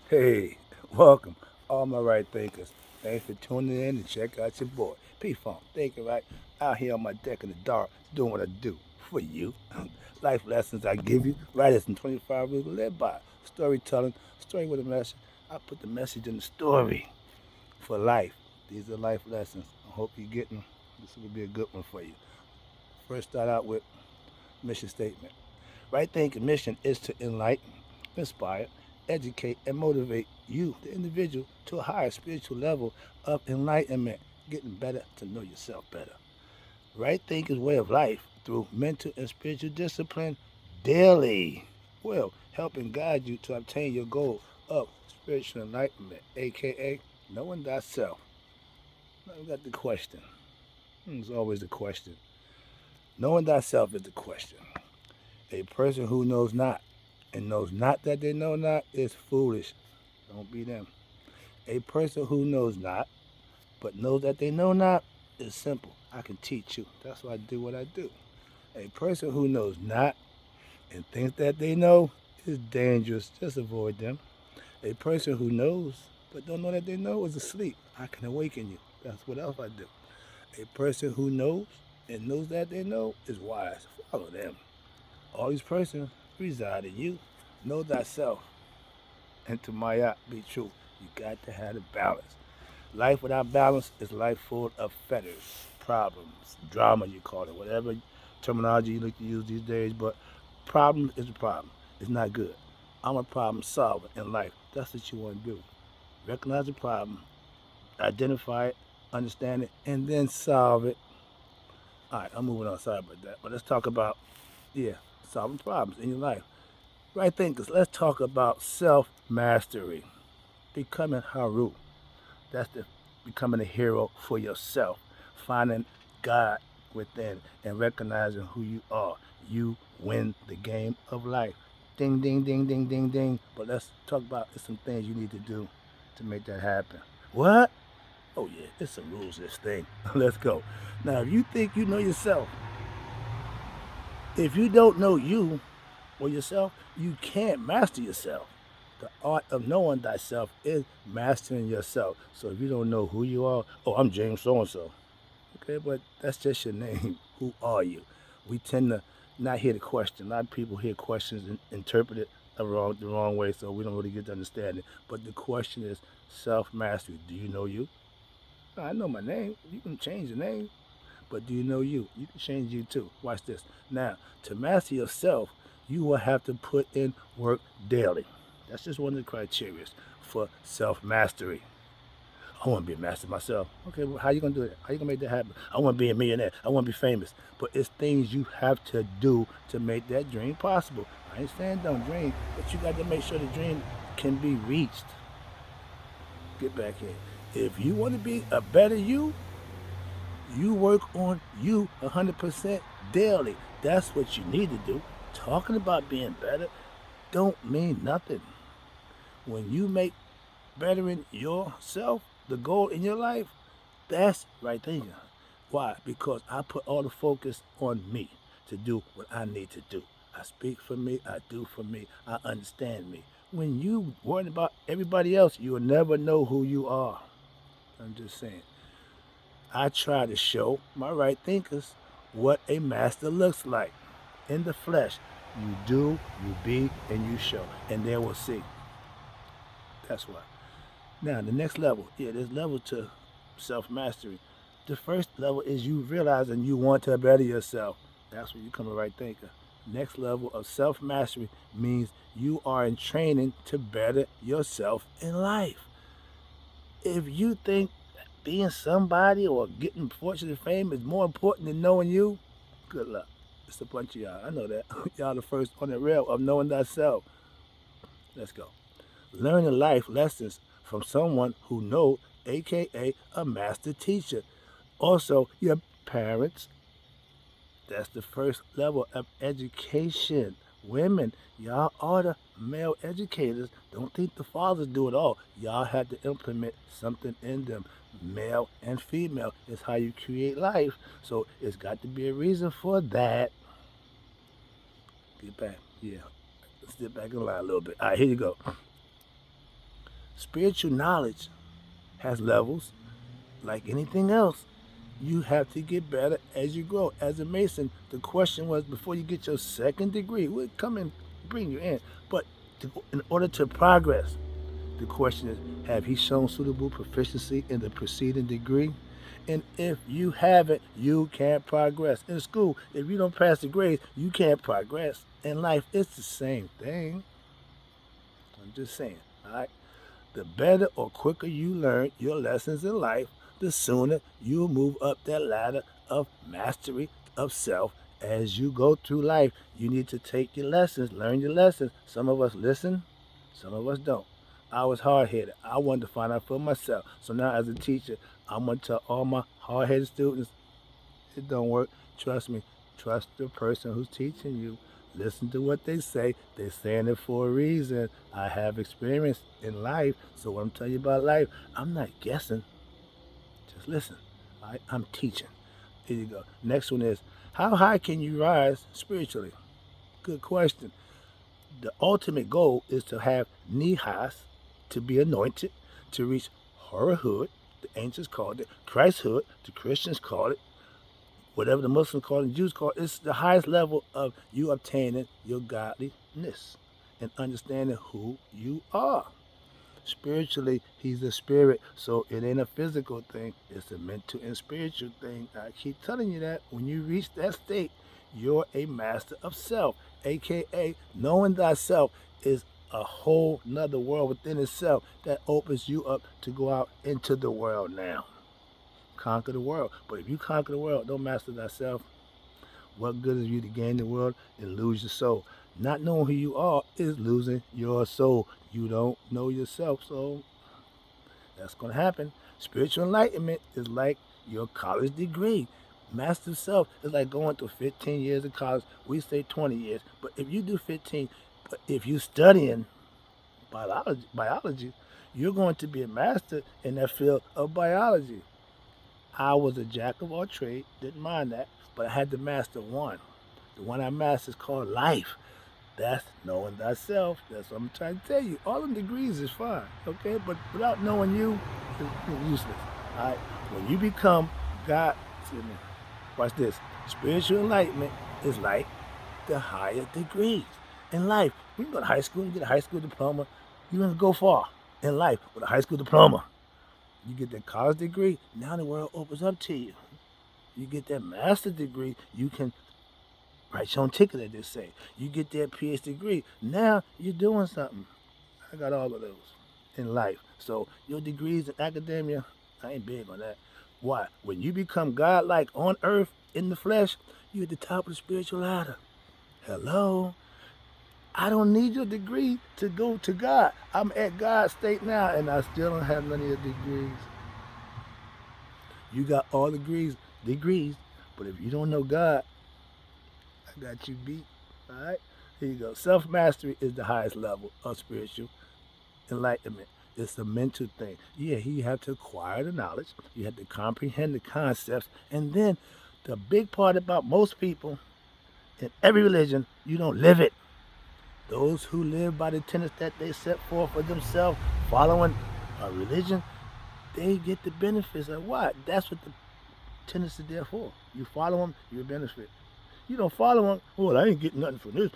Hey, welcome, all my right thinkers. Thanks for tuning in and check out your boy, P Funk. Thinking right out here on my deck in the dark, doing what I do for you. Life lessons I give you, right as in 25 rules to live by. Storytelling, story with a message. I put the message in the story for life. These are life lessons. I hope you're getting this will be a good one for you. First, start out with mission statement. Right thinking mission is to enlighten, inspire, educate, and motivate you, the individual, to a higher spiritual level of enlightenment, getting better to know yourself better. Right thinking way of life through mental and spiritual discipline daily will help and guide you to obtain your goal of spiritual enlightenment, aka knowing thyself. Now we got the question. It's always the question. Knowing thyself is the question. A person who knows not and knows not that they know not is foolish. Don't be them. A person who knows not but knows that they know not is simple. I can teach you. That's why I do what I do. A person who knows not and thinks that they know is dangerous. Just avoid them. A person who knows but don't know that they know is asleep. I can awaken you. That's what else I do. A person who knows and knows that they know is wise. Follow them. All these persons reside in you. Know thyself. And to Maya be true. You got to have a balance. Life without balance is life full of fetters, problems, drama you call it, whatever terminology you like to use these days, but problem is a problem. It's not good. I'm a problem solver in life. That's what you want to do. Recognize the problem, identify it, understand it, and then solve it. All right, I'm moving on. Sorry about that. But let's talk about, yeah, solving problems in your life. Right thinkers, let's talk about self mastery, becoming Haru. That's the becoming a hero for yourself, finding God within and recognizing who you are. You win the game of life. Ding, ding, ding, ding, ding, ding. But let's talk about some things you need to do to make that happen. What? Oh yeah, there's some rules to this thing. Let's go. Now, if you think you know yourself, if you don't know you or yourself, you can't master yourself. The art of knowing thyself is mastering yourself. So if you don't know who you are, oh, I'm James so and so. Okay, but that's just your name. Who are you? We tend to not hear the question. A lot of people hear questions and interpret it the wrong way, so we don't really get to understand it. But the question is self mastery. Do you know you? I know my name. You can change the name. But do you know you? You can change you too. Watch this. Now, to master yourself, you will have to put in work daily. That's just one of the criteria for self mastery. I want to be a master myself. Okay, well, how you gonna do it? How you gonna make that happen? I want to be a millionaire. I want to be famous. But it's things you have to do to make that dream possible. I ain't saying don't dream, but you got to make sure the dream can be reached. Get back in. If you want to be a better you work on you 100% daily. That's what you need to do. Talking about being better don't mean nothing. When you make bettering yourself the goal in your life, that's right there. Why? Because I put all the focus on me to do what I need to do. I speak for me, I do for me, I understand me. When you worry about everybody else, you'll never know who you are. I'm just saying. I try to show my right thinkers what a master looks like in the flesh. You do, you be, and you show, and they will see. That's why. Now, the next level, yeah, there's level to self mastery. The first level is you realizing you want to better yourself. That's when you become a right thinker. Next level of self mastery means you are in training to better yourself in life. If you think being somebody or getting fortune and fame is more important than knowing you, good luck. It's a bunch of y'all. I know that. Y'all the first on the rail of knowing thyself. Let's go. Learning life lessons from someone who knows, aka a master teacher. Also, your parents. That's the first level of education. Women, y'all are the male educators. Don't think the fathers do it all. Y'all have to implement something in them. Male and female is how you create life. So it's got to be a reason for that. Get back. Yeah. Let's get back in line a little bit. All right, here you go. Spiritual knowledge has levels like anything else. You have to get better as you grow. As a Mason, the question was before you get your second degree, we'll come and bring you in. But in order to progress, the question is, have he shown suitable proficiency in the preceding degree? And if you haven't, you can't progress. In school, if you don't pass the grades, you can't progress. In life, it's the same thing. I'm just saying, all right? The better or quicker you learn your lessons in life, the sooner you'll move up that ladder of mastery of self as you go through life. You need to take your lessons, learn your lessons. Some of us listen, some of us don't. I was hard headed. I wanted to find out for myself. So now, as a teacher, I'm going to tell all my hard headed students it don't work. Trust me. Trust the person who's teaching you. Listen to what they say. They're saying it for a reason. I have experience in life. So when I'm telling you about life, I'm not guessing. Just listen. All right? I'm teaching. Here you go. Next one is, how high can you rise spiritually? Good question. The ultimate goal is to have nihas, to be anointed, to reach horrorhood, the ancients called it, Christhood, the Christians called it, whatever the Muslims call it, the Jews call it. It's the highest level of you obtaining your godliness and understanding who you are. Spiritually, he's a spirit, so it ain't a physical thing. It's a mental and spiritual thing. I keep telling you that when you reach that state, you're a master of self, aka knowing thyself is a whole nother world within itself that opens you up to go out into the world now. Conquer the world. But if you conquer the world, don't master thyself, what good is you to gain the world and lose your soul? Not knowing who you are is losing your soul. You don't know yourself, so that's going to happen. Spiritual enlightenment is like your college degree. Master self is like going through 15 years of college. We say 20 years, but if you do 15, but if you're studying biology, you're going to be a master in that field of biology. I was a jack of all trades, didn't mind that, but I had to master one. The one I mastered is called life. That's knowing thyself. That's what I'm trying to tell you. All them degrees is fine, okay? But without knowing you, it's useless. All right? When you become God, excuse me, watch this. Spiritual enlightenment is like the higher degrees in life. We can go to high school and get a high school diploma. You don't go far in life with a high school diploma. You get that college degree, now the world opens up to you. You get that master's degree, you can write your own ticket, as they say. You get that PhD degree, now you're doing something. I got all of those in life. So your degrees in academia, I ain't big on that. Why? When you become godlike on earth, in the flesh, you're at the top of the spiritual ladder. Hello? I don't need your degree to go to God. I'm at God's state now, and I still don't have none of your degrees. You got all degrees, but if you don't know God, I got you beat. All right? Here you go. Self mastery is the highest level of spiritual enlightenment. It's a mental thing. Yeah, you have to acquire the knowledge, you have to comprehend the concepts, and then the big part about most people in every religion, you don't live it. Those who live by the tenets that they set forth for themselves, following a religion, they get the benefits of what? That's what the tenets are there for. You follow them, you benefit. You don't follow them, well, I ain't getting nothing from this.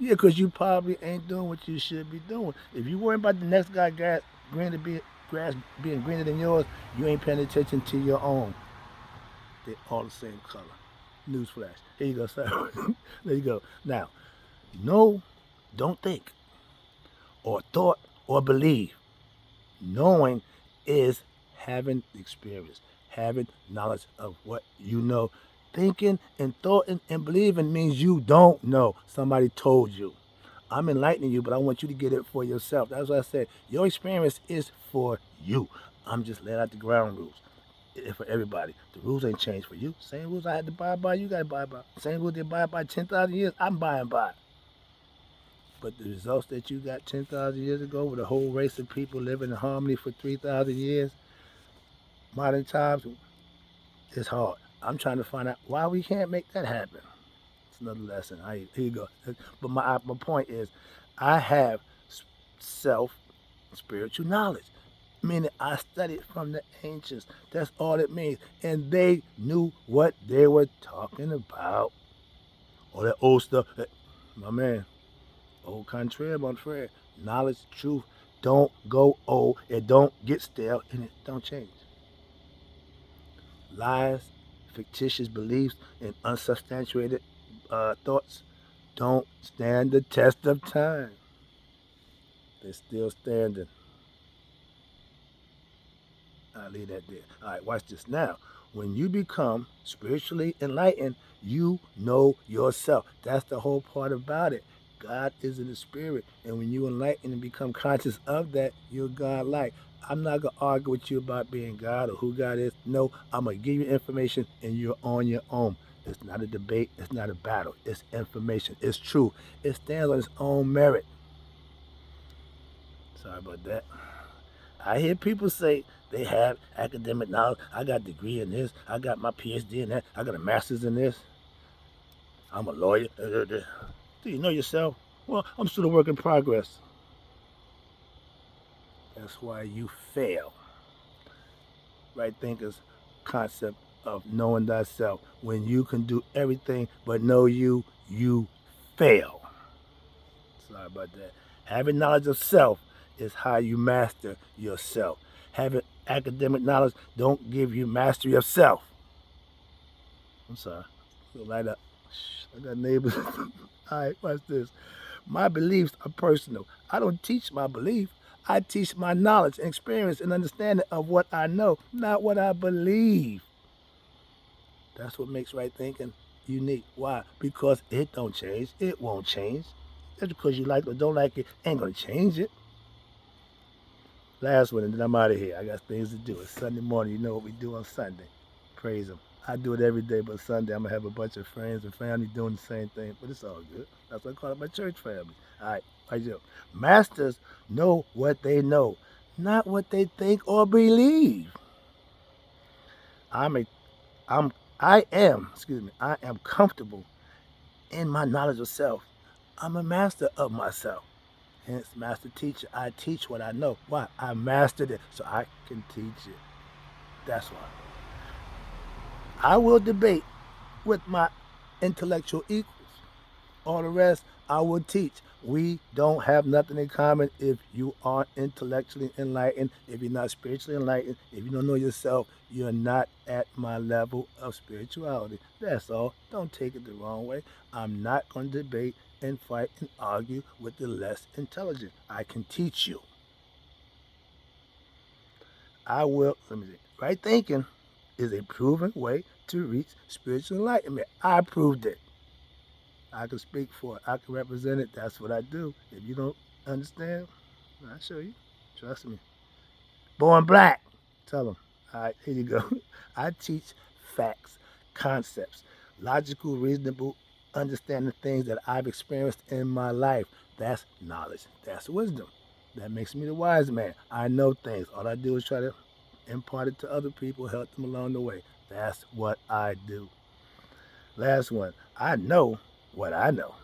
Yeah, because you probably ain't doing what you should be doing. If you worry about the next guy grass being greener than yours, you ain't paying attention to your own. They're all the same color. Newsflash. Here you go, sir. There you go. Now, know, don't think, or thought, or believe. Knowing is having experience, having knowledge of what you know. Thinking and thought and believing means you don't know. Somebody told you. I'm enlightening you, but I want you to get it for yourself. That's what I said. Your experience is for you. I'm just laying out the ground rules. It's for everybody. The rules ain't changed for you. Same rules I had to abide by, you got to abide by. Same rules they abide by 10,000 years, I'm buying by. But the results that you got 10,000 years ago with a whole race of people living in harmony for 3,000 years, modern times, it's hard. I'm trying to find out why we can't make that happen. It's another lesson. Here you go. But my point is, I have self spiritual knowledge. Meaning I studied from the ancients. That's all it means. And they knew what they were talking about. All that old stuff. My man, old contraire, mon frere. Knowledge, truth, don't go old. It don't get stale and it don't change. Lies, fictitious beliefs, and unsubstantiated thoughts don't stand the test of time. They're still standing. I'll leave that there. All right, watch this now. When you become spiritually enlightened, you know yourself. That's the whole part about it. God is in the spirit, and when you enlighten and become conscious of that, you're God-like. I'm not gonna argue with you about being God or who God is. No, I'm gonna give you information, and you're on your own. It's not a debate. It's not a battle. It's information. It's true. It stands on its own merit. Sorry about that. I hear people say they have academic knowledge. I got a degree in this. I got my PhD in that. I got a master's in this. I'm a lawyer. Do you know yourself? Well, I'm still a work in progress. That's why you fail. Right thinkers concept of knowing thyself. When you can do everything but know you fail. Sorry about that. Having knowledge of self is how you master yourself. Having academic knowledge don't give you mastery of self. I'm sorry. Light up. I got neighbors. All right, watch this. My beliefs are personal. I don't teach my belief. I teach my knowledge and experience and understanding of what I know, not what I believe. That's what makes right thinking unique. Why? Because it don't change. It won't change. Just because you like it or don't like it ain't gonna change it. Last one, and then I'm out of here. I got things to do. It's Sunday morning. You know what we do on Sunday. Praise Him. I do it every day, but Sunday I'm going to have a bunch of friends and family doing the same thing, but it's all good. That's what I call it my church family. All right, right here. Masters know what they know, not what they think or believe. I'm a, I'm, I am comfortable in my knowledge of self. I'm a master of myself. Hence, master teacher. I teach what I know. Why? I mastered it, so I can teach it. That's why. I will debate with my intellectual equals. All the rest, I will teach. We don't have nothing in common if you aren't intellectually enlightened, if you're not spiritually enlightened, if you don't know yourself, you're not at my level of spirituality. That's all. Don't take it the wrong way. I'm not going to debate and fight and argue with the less intelligent. I can teach you. I will, let me see. Right thinking is a proven way to reach spiritual enlightenment. I proved it. I can speak for it. I can represent it. That's what I do. If you don't understand, I'll show you. Trust me. Born black. Tell them. All right, here you go. I teach facts, concepts, logical, reasonable, understanding things that I've experienced in my life. That's knowledge. That's wisdom. That makes me the wise man. I know things. All I do is try to impart it to other people, help them along the way. That's what I do. Last one. I know what I know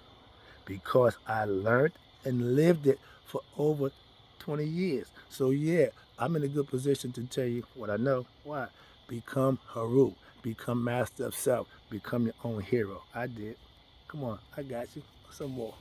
because I learned and lived it for over 20 years. So, yeah, I'm in a good position to tell you what I know. Why? Become Haru. Become master of self. Become your own hero. I did. Come on, I got you. Some more.